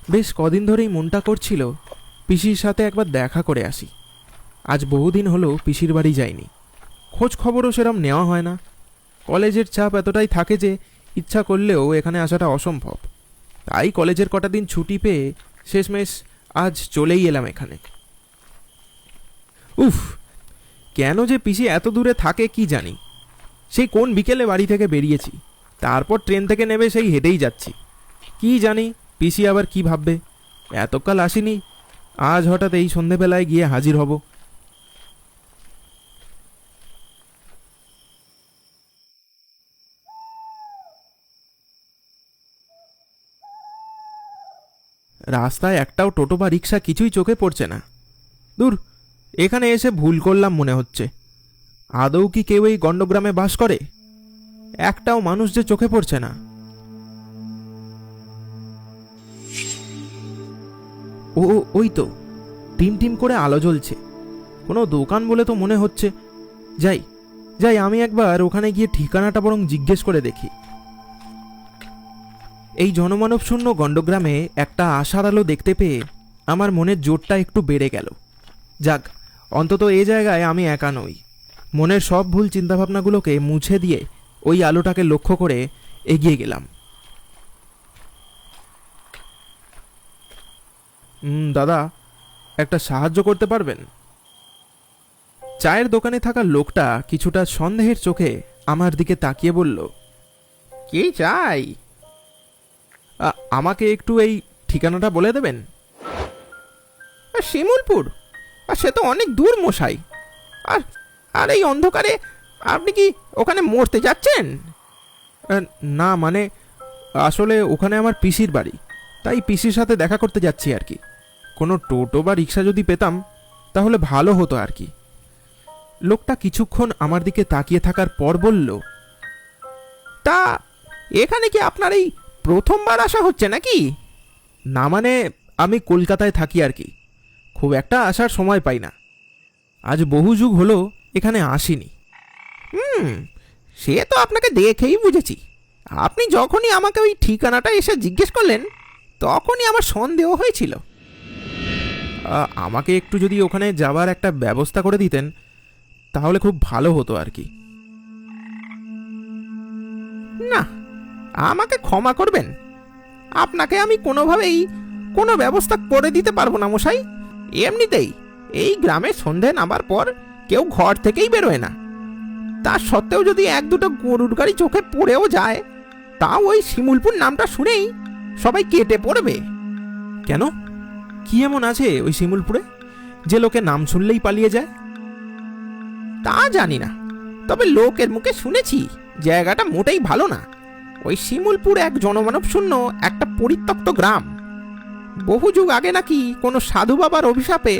বেশ কদিন ধরেই মনটা করছিল পিসির সাথে একবার দেখা করে আসি। আজ বহুদিন হলো পিসির বাড়ি যাইনি, খোঁজ খবরও সেরম নেওয়া হয় না। কলেজের চাপ এতটাই থাকে যে ইচ্ছা করলেও এখানে আসাটা অসম্ভব। তাই কলেজের কটা দিন ছুটি পেয়ে শেষমেশ আজ চলেই এলাম এখানে। উফ, কেন যে পিসি এত দূরে থাকে কি জানি। সেই কোন বিকেলে বাড়ি থেকে বেরিয়েছি, তারপর ট্রেন থেকে নেমে সেই হেঁটেই যাচ্ছি। কি জানি পিসি আবার কি ভাববে, এতকাল আসিনি, আজ হঠাৎ এই সন্ধেবেলায় গিয়ে হাজির হব। রাস্তায় একটাও টোটো বা রিক্সা কিছুই চোখে পড়ছে না। দূর, এখানে এসে ভুল করলাম মনে হচ্ছে। আদৌ কি কেউ এই গণ্ডগ্রামে বাস করে? একটাও মানুষ যে চোখে পড়ছে না। ও, ওই তো টিম টিম করে আলো জ্বলছে, কোনো দোকান বলে তো মনে হচ্ছে। যাই যাই, আমি একবার ওখানে গিয়ে ঠিকানাটা বরং জিজ্ঞেস করে দেখি। এই জনমানব শূন্য গণ্ডগ্রামে একটা আশার আলো দেখতে পেয়ে আমার মনের জোরটা একটু বেড়ে গেল। যাক, অন্তত এ জায়গায় আমি একা নই। মনের সব ভুল চিন্তাভাবনাগুলোকে মুছে দিয়ে ওই আলোটাকে লক্ষ্য করে এগিয়ে গেলাম। দাদা, একটা সাহায্য করতে পারবেন? চায়ের দোকানে থাকা লোকটা কিছুটা সন্দেহের চোখে আমার দিকে তাকিয়ে বলল, কি চাই? আমাকে একটু এই ঠিকানাটা বলে দেবেন? শিমুলপুর? সে তো অনেক দূর মশাই। আর আর এই অন্ধকারে আপনি কি ওখানে মরতে যাচ্ছেন? না, মানে আসলে ওখানে আমার পিসির বাড়ি, তাই পিসির সাথে দেখা করতে যাচ্ছি আর কি। কোনো টোটো বা রিক্সা যদি পেতাম তাহলে ভালো হতো আর কি। লোকটা কিছুক্ষণ আমার দিকে তাকিয়ে থাকার পর বলল, তা এখানে কি আপনার এই প্রথমবার আসা হচ্ছে নাকি? না, মানে আমি কলকাতায় থাকি আর কি, খুব একটা আসার সময় পাই না। আজ বহু যুগ হলো এখানে আসিনি। সে তো আপনাকে দেখেই বুঝেছি। আপনি যখনই আমাকে ওই ঠিকানাটা এসে জিজ্ঞেস করলেন তখনই আমার সন্দেহ হয়েছিল। আমাকে একটু যদি ওখানে যাওয়ার একটা ব্যবস্থা করে দিতেন তাহলে খুব ভালো হতো আর কি। না, আমাকে ক্ষমা করবেন, আপনাকে আমি কোনোভাবেই কোনো ব্যবস্থা করে দিতে পারবো না মশাই। এমনিতেই এই গ্রামে সন্ধে নামার পর কেউ ঘর থেকেই বেরোয় না। তা সত্ত্বেও যদি এক দুটো গরুর গাড়ি চোখে পড়েও যায়, তাও ওই শিমুলপুর নামটা শুনেই সবাই কেটে পড়বে। কেন, কি এমন আছে ওই শিমুলপুরে যে লোকে নাম শুনলেই পালিয়ে যায়? তা জানি না, তবে লোকের মুখে শুনেছি জায়গাটা মোটেই ভালো না। ওই শিমুলপুর এক জনমানব শূন্য একটা পরিত্যক্ত গ্রাম। বহু যুগ আগে নাকি কোনো সাধু বাবার অভিশাপে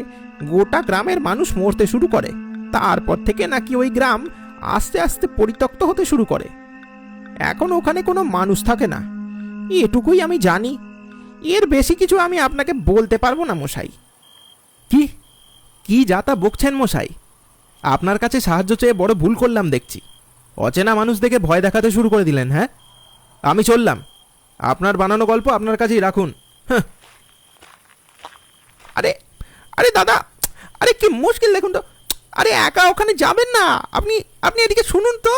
গোটা গ্রামের মানুষ মরতে শুরু করে। তারপর থেকে নাকি ওই গ্রাম আস্তে আস্তে পরিত্যক্ত হতে শুরু করে। এখন ওখানে কোনো মানুষ থাকে না, এটুকুই আমি জানি। এর বেশি কিছু আমি আপনাকে বলতে পারবো না মশাই। কি কি যা তা বকছেন মশাই? আপনার কাছে সাহায্য চেয়ে বড় ভুল করলাম দেখছি। অচেনা মানুষ দেখে ভয় দেখাতে শুরু করে দিলেন। হ্যাঁ, আমি চললাম। আপনার বানানো গল্প আপনার কাছেই রাখুন। হ্যাঁ। আরে আরে দাদা, আরে কি মুশকিল দেখুন তো। আরে একা ওখানে যাবেন না, আপনি আপনি এদিকে শুনুন তো।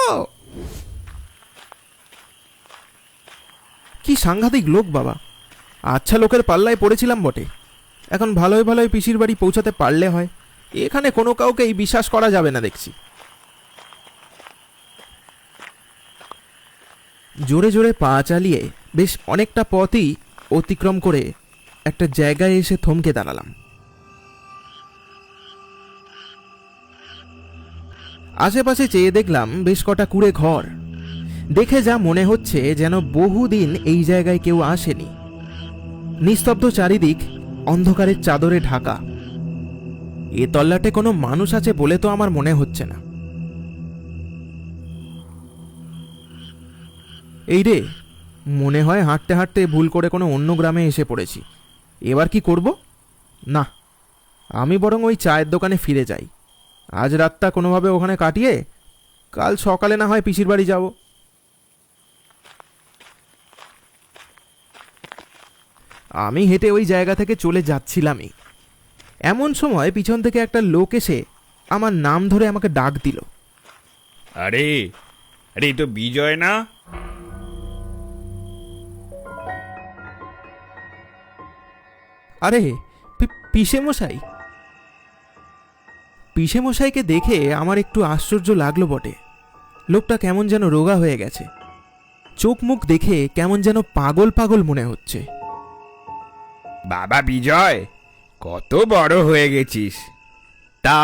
কি সাংঘাতিক লোক বাবা! আচ্ছা, লোকের পাল্লায় পড়েছিলাম বটে। এখন ভালোই ভালোই পিসির বাড়ি পৌঁছাতে পারলে হয়। এখানে কোনো কাউকেই বিশ্বাস করা যাবে না দেখছি। জোরে জোরে পা চালিয়ে বেশ অনেকটা পথই অতিক্রম করে একটা জায়গায় এসে থমকে দাঁড়ালাম। আশেপাশে চেয়ে দেখলাম বেশ কটা কুড়ে ঘর। দেখে যা মনে হচ্ছে যেন বহুদিন এই জায়গায় কেউ আসেনি। নিস্তব্ধ চারিদিক অন্ধকারের চাদরে ঢাকা। এ তল্লাটে কোনো মানুষ আছে বলে তো আমার মনে হচ্ছে না। এই রে, মনে হয় হাঁটতে হাঁটতে ভুল করে কোনো অন্য গ্রামে এসে পড়েছি। এবার কি করব? না, আমি বরং ওই চায়ের দোকানে ফিরে যাই। আজ রাতটা কোনোভাবে ওখানে কাটিয়ে কাল সকালে না হয় পিসির বাড়ি যাব। আমি হেঁটে ওই জায়গা থেকে চলে যাচ্ছিলামই, এমন সময় পিছন থেকে একটা লোক এসে আমার নাম ধরে আমাকে ডাক দিল। আরে আরে এই তো বিজয় না? আরে পিসে মশাই। পিসে মশাইকে দেখে আমার একটু আশ্চর্য লাগলো বটে। লোকটা কেমন যেন রোগা হয়ে গেছে, চোখ মুখ দেখে কেমন যেন পাগল পাগল মনে হচ্ছে। বাবা বিজয়, কত বড় হয়ে গেছিস! তা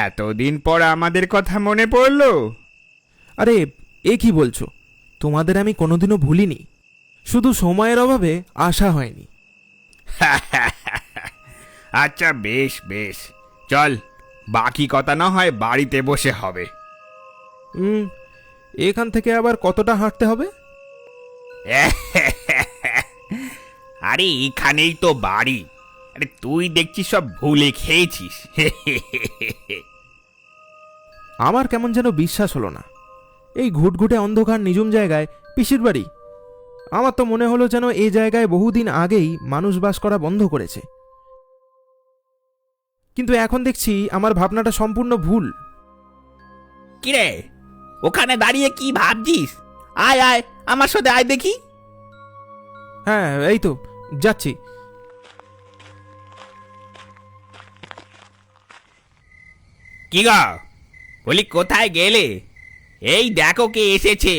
এতদিন পর আমাদের কথা মনে পড়লো? আরে এ কি বলছো, তোমাদের আমি কোনোদিনও ভুলিনি, শুধু সময়ের অভাবে আসা হয়নি। আচ্ছা বেশ বেশ, চল বাকি কথা না হয় বাড়িতে বসে হবে। এখান থেকে আবার কতটা হাঁটতে হবে? আরে এখানেই তো বাড়ি। আরে তুই দেখছিস সব ভুলে খেয়েছিস। আমার কেমন যেন বিশ্বাস হলো না, এই ঘুটঘুটে অন্ধকার নিঝুম জায়গায় পিসির বাড়ি। আমার তো মনে হলো যেন এই জায়গায় বহুদিন আগেই মানুষ বাস করা বন্ধ করেছে। কিন্তু এখন দেখছি আমার ভাবনাটা সম্পূর্ণ ভুল। কিরে, ওখানে দাঁড়িয়ে কি ভাবছিস? আয় আয়, আমার সাথে আয় দেখি। হ্যাঁ এই তো যাচ্ছি। কি গা বলি, কোথায় গেলে? এই দেখো কে এসেছে।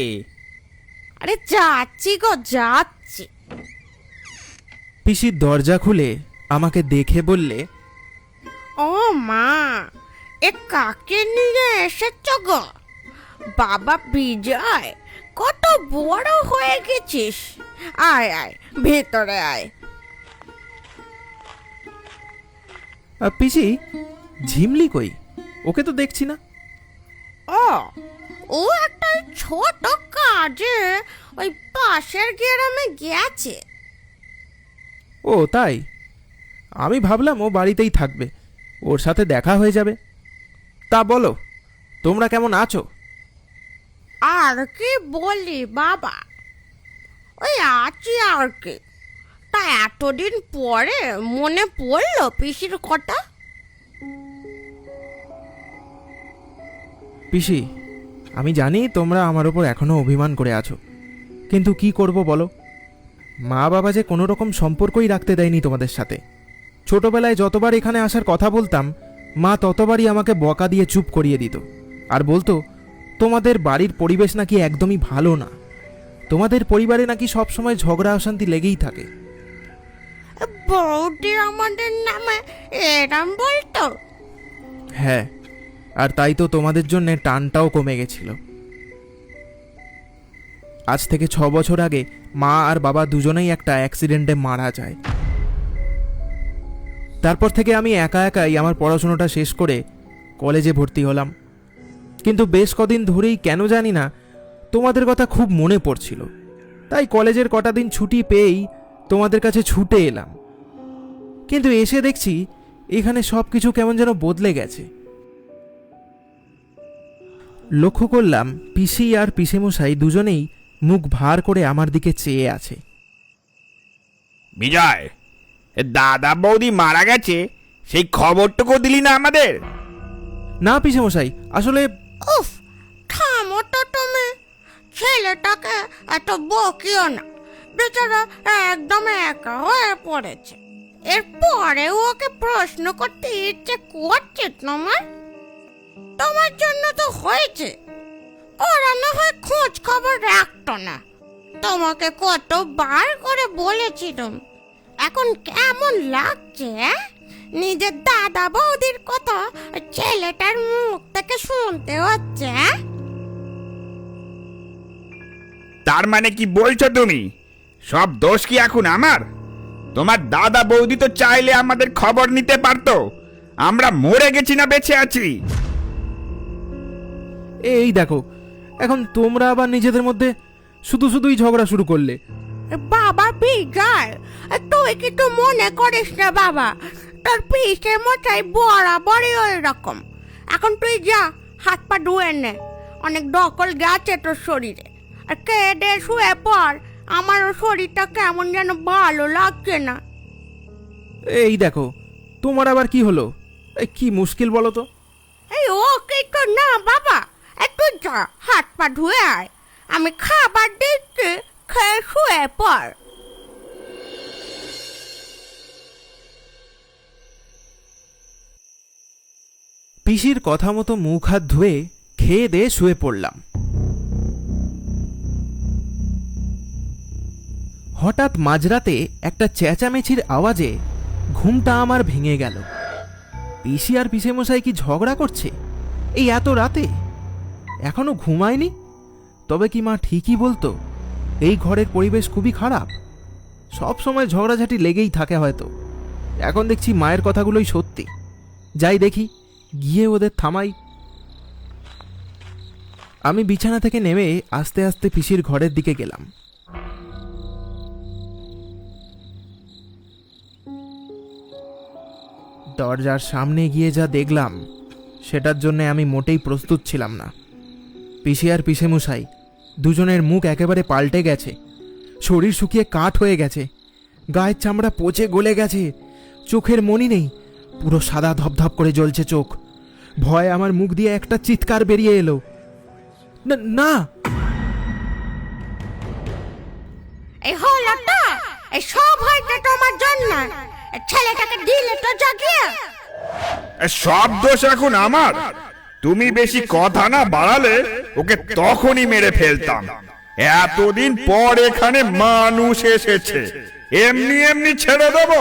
আরে যাচ্ছি গো, যাচ্ছি। পিসির দরজা খুলে আমাকে দেখে বললে, ও মা, এ কাকে নিয়ে এসেছ গো? বাবা বিজয়, কত বড় হয়ে গেছিস। আয় আয়, ভেতরে আয়। পিসি, ঝিমলি কই? ওকে তো দেখছি না। ও একটা ছোট কাজে ওই পাশের গ্রামে গেছে। ও তাই? আমি ভাবলাম ও বাড়িতেই থাকবে, ওর সাথে দেখা হয়ে যাবে। তা বলো, তোমরা কেমন আছো? আর কি বলি বাবা, ওই আছি আর কি। তা এতদিন পরে মনে পড়লো পিসির কথা? পিসি, আমি জানি তোমরা আমার ওপর এখনো অভিমান করে আছো, কিন্তু কি করব বলো? মা বাবা যে কোনো রকম সম্পর্কই রাখতে দেয়নি তোমাদের সাথে। ছোটবেলায় যতবার এখানে আসার কথা বলতাম, মা ততবারই আমাকে বকা দিয়ে চুপ করিয়ে দিত, আর বলতো তোমাদের বাড়ির পরিবেশ নাকি একদমই ভালো না, তোমাদের পরিবারে নাকি সবসময় ঝগড়া অশান্তি লেগেই থাকে। বৌদি আমাদের নামে এরম বলতো? হ্যাঁ, আর তাই তো তোমাদের জন্য টানটাও কমে গেছিল। আজ থেকে 6 বছর আগে মা আর বাবা দুজনেই একটা অ্যাক্সিডেন্টে মারা যায়। তারপর থেকে আমি একা একাই আমার পড়াশোনাটা শেষ করে কলেজে ভর্তি হলাম। কিন্তু বেশ কদিন ধরেই কেন জানি না তোমাদের কথা খুব মনে পড়ছিল, তাই কলেজের কটা দিন ছুটি পেয়েই তোমাদের কাছে ছুটে এলাম। কিন্তু এসে দেখছি এখানে সব কিছু কেমন যেন বদলে গেছে। লক্ষ্য করলাম পিসি আর পিসেমশাই দুজনেই মুখ ভার করে আমার দিকে চেয়ে আছে। বিজয়, দাদা বৌদি মারা গেছে, সেই খবরটুকু দিলি না আমাদের? না পিসেমশাই, আসলে উফ, থামো তো তুমি। ছেলেটাকে এত বকিও না, বেচারা একদম একা হয়ে পড়েছে। এরপরে ওকে প্রশ্ন করতে ইচ্ছে করছে তোমার? তোমার জন্য তো হয়েছে, ওরা না হয় খোঁজ খবর রাখতো না। তোমাকে কতবার করে বলেছিলাম। এখন কেমন লাগছে নিজের দাদা বৌদির কথা ছেলেটার মুখ থেকে শুনতে হচ্ছে? তার মানে কি বলছো তুমি? সব দোষ কি এখন আমার? তোমার দাদা বৌদি তো চাইলে আমাদের খবর নিতে পারতো, আমরা মরে গেছি না বেঁচে আছি। এই দেখো, এখন তোমরা আবার নিজেদের মধ্যে শুধুই ঝগড়া শুরু করলে। বাবা বিজয়, তুই কিন্তু মনে করিস না বাবা, তোর পিসে মশাই বরাবরই ওই রকম। এখন তুই যা, হাত পা ধুয়ে নে, অনেক দখল গেছে তোর শরীরে। আর খেয়ে দে শুয়ে পড়, আমারও শরীরটা কেমন যেন ভালো লাগছে না। এই দেখো, তোমার আবার কি হলো? এই কি মুশকিল বলো তো? এই ওকে তো না বাবা, একটু যা হাত পা ধুয়ে আয়, আমি খাবার দিচ্ছি, খেয়ে শুয়ে পড়। পিসির কথা মতো মুখ হাত ধুয়ে খেয়ে দিয়ে শুয়ে পড়লাম। হঠাৎ মাঝরাতে একটা চেঁচামেচির আওয়াজে ঘুমটা আমার ভেঙে গেল। পিসি আর পিসেমশাই কি ঝগড়া করছে এই এত রাতে? এখনো ঘুমায়নি? তবে কি মা ঠিকই বলতো, এই ঘরের পরিবেশ খুবই খারাপ, সব সময় ঝগড়াঝাটি লেগেই থাকে হয়তো। এখন দেখছি মায়ের কথাগুলোই সত্যি। যাই দেখি, গিয়ে ওদের থামাই। আমি বিছানা থেকে নেমে আস্তে আস্তে পিসির ঘরের দিকে গেলাম। দরজার সামনে গিয়ে যা দেখলাম সেটার জন্য আমি মোটেই প্রস্তুত ছিলাম না। পিসি আর পিসেমশাই দুজনের মুখ একেবারে পাল্টে গেছে, শরীর শুকিয়ে কাঠ হয়ে গেছে, গায়ের চামড়া পচে গলে গেছে, চোখের মনি নেই, পুরো সাদা ধপধপ করে জ্বলছে চোখ। ভয়ে আমার মুখ দিয়ে একটা চিৎকার বেরিয়ে এলো, না না। এই হলো তো, এই সব হয়েছে তোমার জন্য। ছেলেটাকে দিলে তো জাগিয়ে। সব দোষ এখন আমার। তুমি বেশি কথা না বাড়ালে ওকে তখনই মেরে ফেলতাম। এতদিন পর এখানে মানুষ এসেছে, এমনি এমনি ছেড়ে দেবো?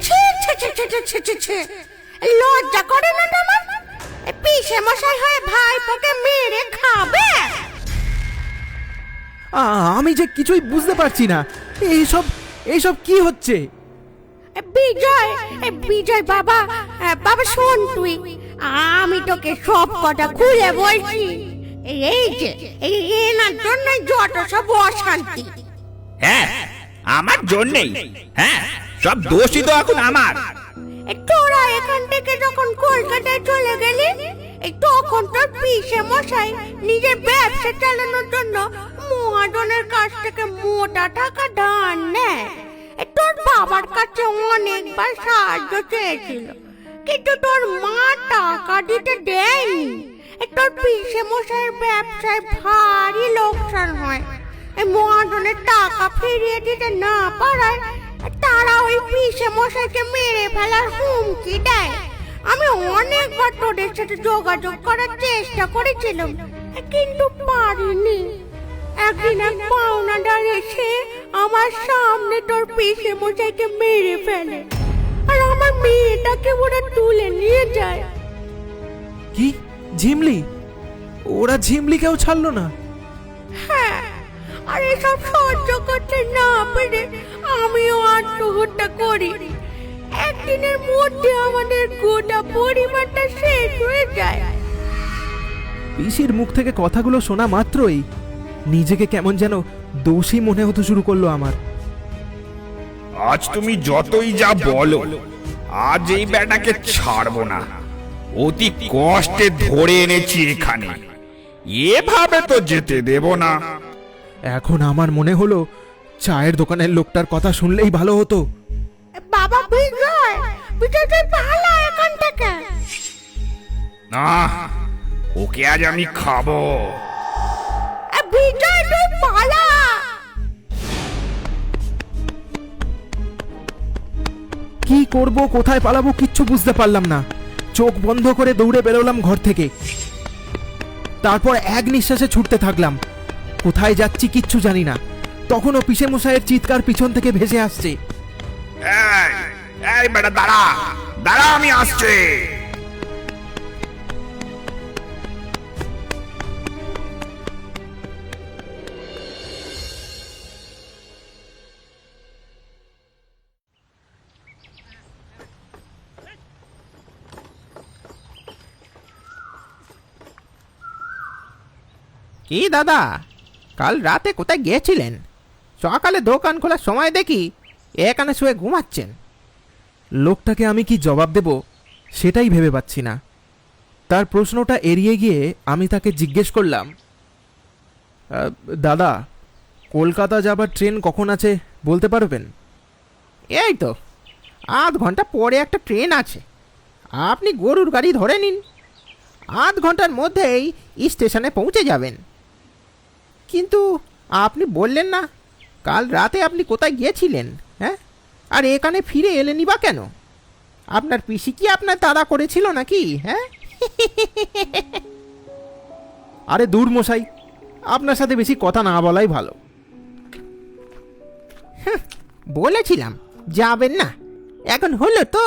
ছি ছি ছি ছি ছি ছি ছি, লজ্জা করে না তোমার? পিসে মশাই হয়ে ভাইপোকে মেরে খাবে? আমি যে কিছুই বুঝতে পারছি না, এইসব এইসব কি হচ্ছে? বিজয়, বিজয় বাবা, বাবা শোন তুই, আমি তোকে সব কথা খুলে বলছি। এই যে এই এনার জন্য যত সব অশান্তি। হ্যাঁ, আমার জন্যেই। হ্যাঁ, সব দোষই তো এখন আমার। তোরা এখান থেকে যখন কলকাতায় চলে গেলি, তখন তোর পিসে মশাই নিজের ব্যবসা চালানোর জন্য মহাজনের কাছ থেকে মোটা টাকা ধার নেয়। তোর বাবার কাছে অনেকবার সাহায্য চেয়েছিল, কিন্তু তোর মা টাকা দিতে দেয়নি। তোর পিসে মশাইয়ের ব্যবসায় ভারী লোকসান হয়। মহাজনের টাকা ফিরিয়ে দিতে না পারায় তারা ওই পিসে মশাইকে মেরে ফেলার হুমকি দেয়। আমি অনেকবার তোদের সাথে যোগাযোগ করার চেষ্টা করেছিলাম, কিন্তু পারিনি। একদিন এক পাওনাদার এসে আমার সামনে তোর পিসে মশাইকে মেরে ফেলে, আর আমার মেয়েটাকে ওরা তুলে নিয়ে যায়। কি ঝিমলি? ওরা ঝিমলিকেও ছাড়লো না? হ্যাঁ, আর এসব সহ্য করতে না পেরে আমিও আত্মহত্যা করি। একদিনের মধ্যে আমাদের গোটা পরিবারটা শেষ হয়ে যায়। পিসির মুখ থেকে কথাগুলো শোনা মাত্রই নিজেকে কেমন যেন দোষী মনে হতে শুরু করলো আমার। আজ তুমি যতই যা বলো, আজ এই বেটাকে ছাড়বো না। অতি কষ্টে ধরে এনেছি এখানে, এভাবে তো যেতে দেব না। এখন আমার মনে হলো চায়ের দোকানের লোকটার কথা শুনলেই ভালো হতো। বাবা বিজয়, বিজয় তুই পালা এখান থেকে। না, ওকে আজ আমি খাবো। বিজয় তুই পালা। কি করব, কোথায় পালাবো কিচ্ছু বুঝতে পারলাম না। চোখ বন্ধ করে দৌড়ে বেরোলাম ঘর থেকে। তারপর এক নিঃশ্বাসে ছুটতে থাকলাম। কোথায় যাচ্ছি কিচ্ছু জানি না। তখনও পিসে মশাইয়ের চিৎকার পিছন থেকে ভেসে আসছে। এই, এই বেটা দাঁড়া, দাঁড়া, আমি আসছি। কি দাদা, কাল রাতে কোথায় গিয়েছিলেন? সকালে দোকান খোলার সময় দেখি এখানে শুয়ে ঘুমাচ্ছেন। লোকটাকে আমি কি জবাব দেব সেটাই ভেবে পাচ্ছি না। তার প্রশ্নটা এড়িয়ে গিয়ে আমি তাকে জিজ্ঞেস করলাম, দাদা কলকাতা যাবার ট্রেন কখন আছে বলতে পারবেন? এই তো আধ ঘন্টা পরে একটা ট্রেন আছে, আপনি গরুর গাড়ি ধরে নিন, আধ ঘন্টার মধ্যেই স্টেশনে পৌঁছে যাবেন। কিন্তু আপনি বললেন না কাল রাতে আপনি কোথায় গিয়েছিলেন? হ্যাঁ, আর এখানে ফিরে এলেনই বা কেন? আপনার পিসি কি আপনার তাড়া করেছিল নাকি? হ্যাঁ, আরে দূর মশাই, আপনার সাথে বেশি কথা না বলাই ভালো। বলেছিলাম যাবেন না, এখন হলো তো।